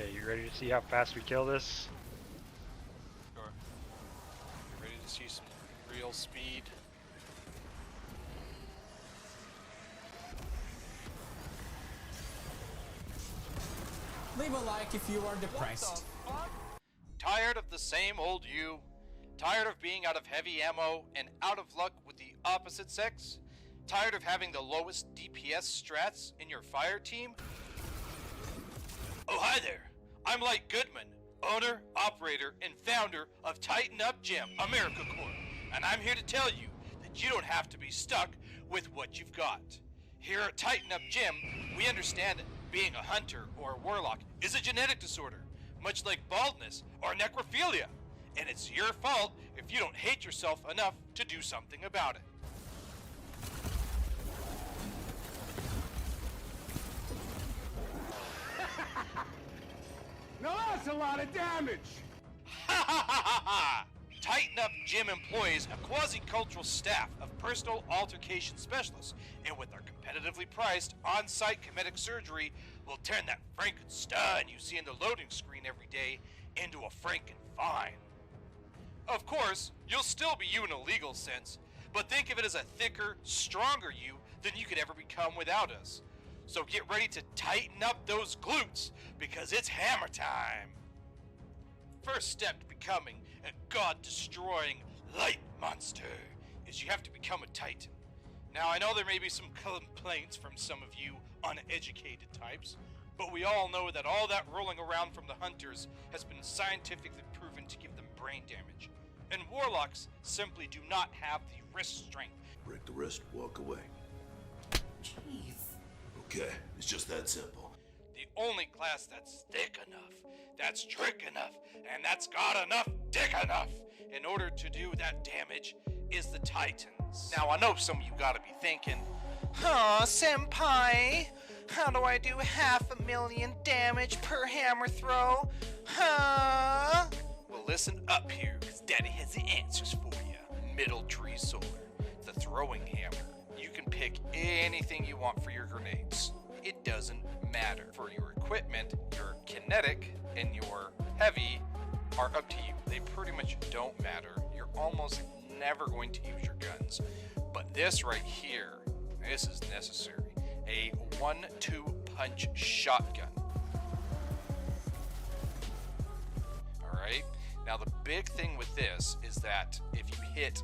Okay, you ready to see how fast we kill this? Sure. You ready to see some real speed? Leave a like if you are depressed. Tired of the same old you? Tired of being out of heavy ammo and out of luck with the opposite sex? Tired of having the lowest DPS strats in your fire team? Oh, hi there. I'm Light Goodman, owner, operator, and founder of Tighten Up Gym, America Corp. And I'm here to tell you that you don't have to be stuck with what you've got. Here at Tighten Up Gym, we understand that being a hunter or a warlock is a genetic disorder, much like baldness or necrophilia. And it's your fault if you don't hate yourself enough to do something about it. Now that's a lot of damage! Ha ha ha ha ha! Tighten Up Gym employs a quasi-cultural staff of personal altercation specialists, and with our competitively priced on-site comedic surgery, we'll turn that Frankenstein you see in the loading screen every day into a Frankenfine. Of course, you'll still be you in a legal sense, but think of it as a thicker, stronger you than you could ever become without us. So get ready to tighten up those glutes, because it's hammer time! First step to becoming a god-destroying light monster is you have to become a titan. Now, I know there may be some complaints from some of you uneducated types, but we all know that all that rolling around from the hunters has been scientifically proven to give them brain damage. And warlocks simply do not have the wrist strength. Break the wrist, walk away. Jeez. Okay, it's just that simple. The only class that's thick enough, that's trick enough, and that's got enough dick enough in order to do that damage is the Titans. Now, I know some of you gotta be thinking, senpai, how do I do 500,000 damage per hammer throw? Well, listen up here, because Daddy has the answers for you. Middle Tree Solar, the throwing hammer. You can pick anything you want for your grenades. It doesn't matter. For your equipment, your kinetic and your heavy are up to you. They pretty much don't matter. You're almost never going to use your guns. But this right here, this is necessary. A 1-2 punch shotgun. Alright? Now the big thing with this is that if you hit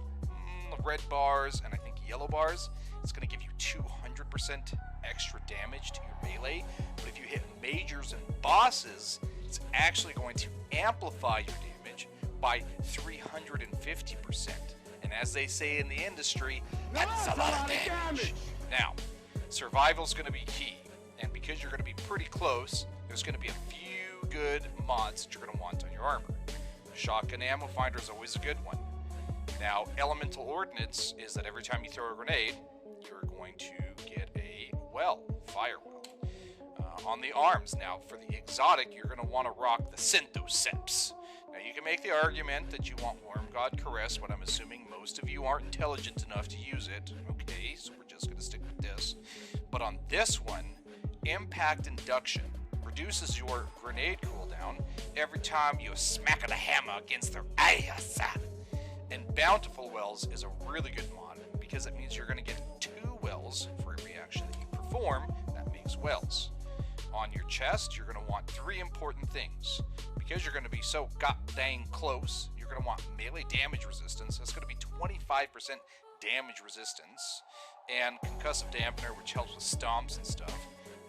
the red bars and I think yellow bars, it's going to give you 200% extra damage to your melee. But if you hit majors and bosses, it's actually going to amplify your damage by 350%. And as they say in the industry, that's a lot of damage. Now, survival's going to be key. And because you're going to be pretty close, there's going to be a few good mods that you're going to want on your armor. Shotgun ammo finder is always a good one. Now, elemental ordnance is that every time you throw a grenade, you're going to get a well, fire well. On the arms, now, for the exotic, you're going to want to rock the synthoceps. Now, you can make the argument that you want Worm God Caress, but I'm assuming most of you aren't intelligent enough to use it. Okay, so we're just going to stick with this. But on this one, Impact Induction reduces your grenade cooldown every time you smack the hammer against their ass. And Bountiful Wells is a really good mod because it means you're going to get 2 wells for every action that you perform that makes wells. On your chest, you're going to want 3 important things. Because you're going to be so god-dang close, you're going to want melee damage resistance. That's going to be 25% damage resistance. And Concussive Dampener, which helps with stomps and stuff.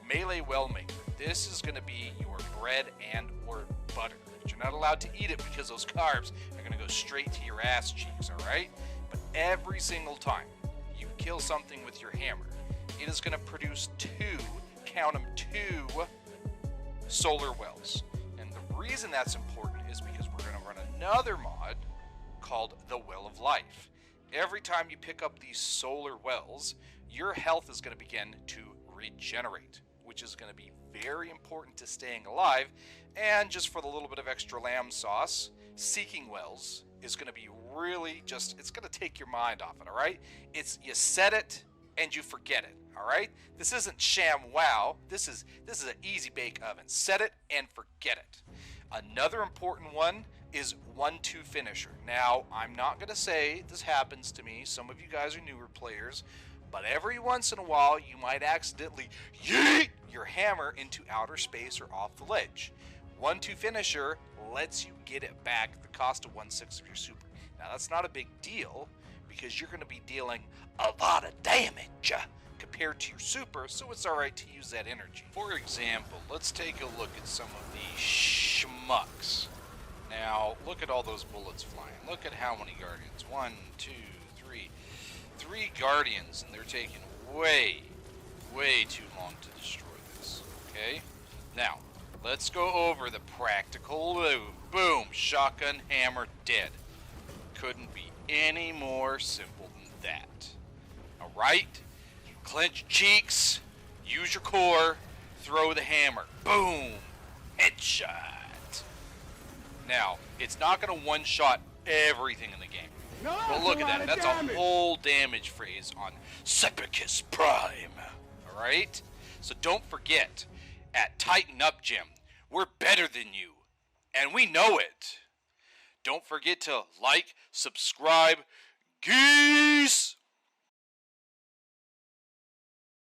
Melee Wellmaker. This is going to be your bread and or butter. But you're not allowed to eat it because those carbs are going to go straight to your ass cheeks, alright? But every single time you kill something with your hammer, it is going to produce 2, count them, 2 solar wells. And the reason that's important is because we're going to run another mod called the Well of Life. Every time you pick up these solar wells, your health is going to begin to regenerate, which is going to be very important to staying alive. And just for the little bit of extra lamb sauce, seeking wells is going to be really just, it's going to take your mind off it, all right? It's, you set it and you forget it, Alright? This isn't sham wow. This is an easy bake oven. Set it and forget it. Another important one is 1-2 finisher. Now, I'm not going to say this happens to me. Some of you guys are newer players. But every once in a while, you might accidentally yeet your hammer into outer space or off the ledge. 1-2 finisher lets you get it back at the cost of 1/6 of your super. Now, that's not a big deal because you're going to be dealing a lot of damage compared to your super, so it's alright to use that energy. For example, let's take a look at some of these schmucks. Now, look at all those bullets flying. Look at how many guardians. 1, 2, 3. 3 guardians, and they're taking way too long to destroy this. Okay? Now, let's go over the practical loot. Boom! Shotgun, hammer, dead. Couldn't be any more simple than that. Alright? Clench cheeks, use your core, throw the hammer. Boom! Headshot. Now, it's not going to one-shot everything in the game. But look at that. That's a whole damage phrase on Sepicus Prime. Alright? So don't forget, at Tighten Up Gym, we're better than you. And we know it. Don't forget to like, subscribe, geese!